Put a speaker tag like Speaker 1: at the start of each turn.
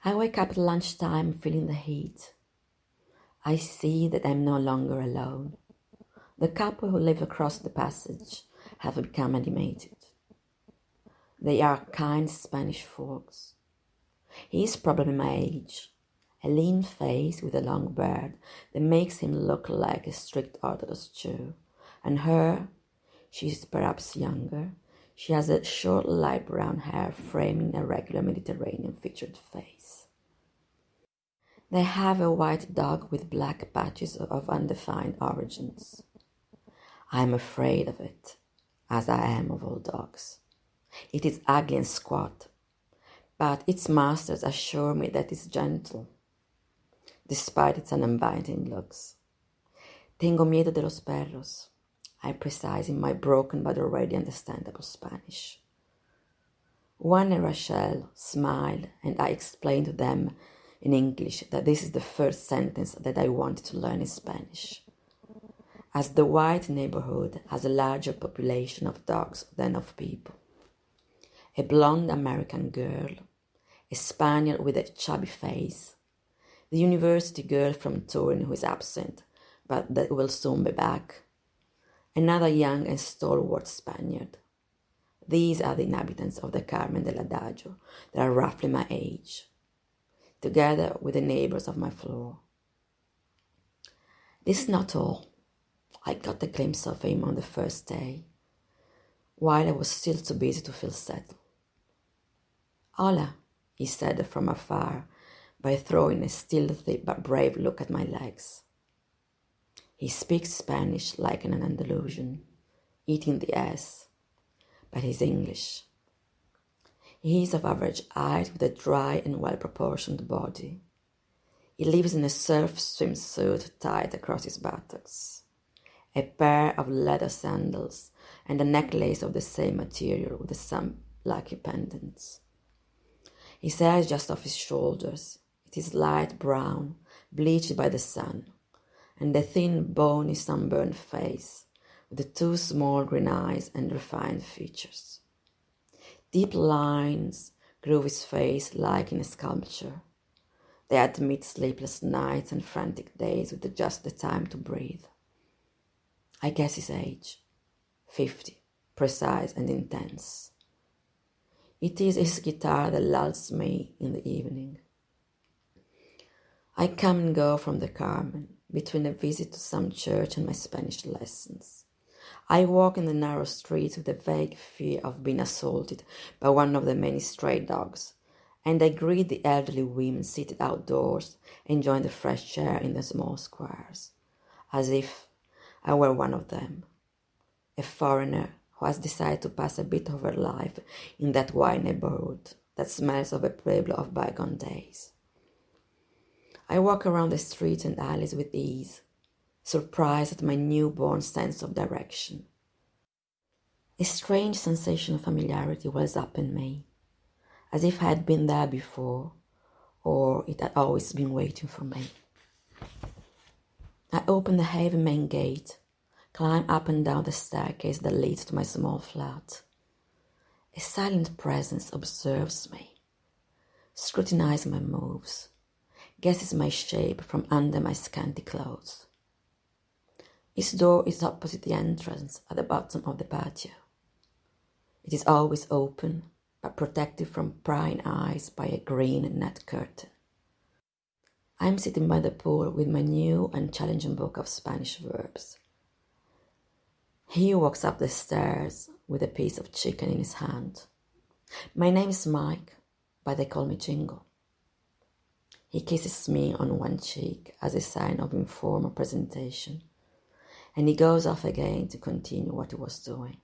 Speaker 1: I wake up at lunchtime feeling the heat. I see that I'm no longer alone. The couple who live across the passage have become animated. They are kind Spanish folks. He is probably my age, a lean face with a long beard that makes him look like a strict Orthodox Jew. And her, she is perhaps younger. She has a short light brown hair framing a regular Mediterranean featured face. They have a white dog with black patches of undefined origins. I am afraid of it, as I am of all dogs. It is ugly and squat, but its masters assure me that it's gentle, despite its uninviting looks. Tengo miedo de los perros, I precise in my broken but already understandable Spanish. Juan and Rachel smiled, and I explained to them in English that this is the first sentence that I wanted to learn in Spanish, as the white neighborhood has a larger population of dogs than of people. A blonde American girl, a Spaniard with a chubby face, the university girl from Turin who is absent, but that will soon be back, another young and stalwart Spaniard. These are the inhabitants of the Carmen del Adagio that are roughly my age, together with the neighbors of my floor. This is not all. I got a glimpse of him on the first day, while I was still too busy to feel settled. Hola, he said from afar, by throwing a stealthy but brave look at my legs. He speaks Spanish like an Andalusian, eating the S, but he's English. He is of average height with a dry and well-proportioned body. He lives in a surf swimsuit tied across his buttocks, a pair of leather sandals, and a necklace of the same material with some lucky pendants. His hair is just off his shoulders. It is light brown, bleached by the sun, and a thin, bony, sunburned face with the two small green eyes and refined features. Deep lines groove his face like in a sculpture. They admit sleepless nights and frantic days with just the time to breathe. I guess his age, 50, precise and intense. It is his guitar that lulls me in the evening. I come and go from the Carmen, between a visit to some church and my Spanish lessons. I walk in the narrow streets with a vague fear of being assaulted by one of the many stray dogs, and I greet the elderly women seated outdoors, enjoying the fresh air in the small squares, as if I were one of them, a foreigner who has decided to pass a bit of her life in that white neighborhood that smells of a pueblo of bygone days. I walk around the streets and alleys with ease, surprised at my newborn sense of direction. A strange sensation of familiarity wells up in me, as if I had been there before, or it had always been waiting for me. I open the heavy main gate, climb up and down the staircase that leads to my small flat. A silent presence observes me, scrutinizes my moves, guesses my shape from under my scanty clothes. Its door is opposite the entrance at the bottom of the patio. It is always open, but protected from prying eyes by a green net curtain. I am sitting by the pool with my new and challenging book of Spanish verbs. He walks up the stairs with a piece of chicken in his hand. My name is Mike, but they call me Jingo. He kisses me on one cheek as a sign of informal presentation, and he goes off again to continue what he was doing.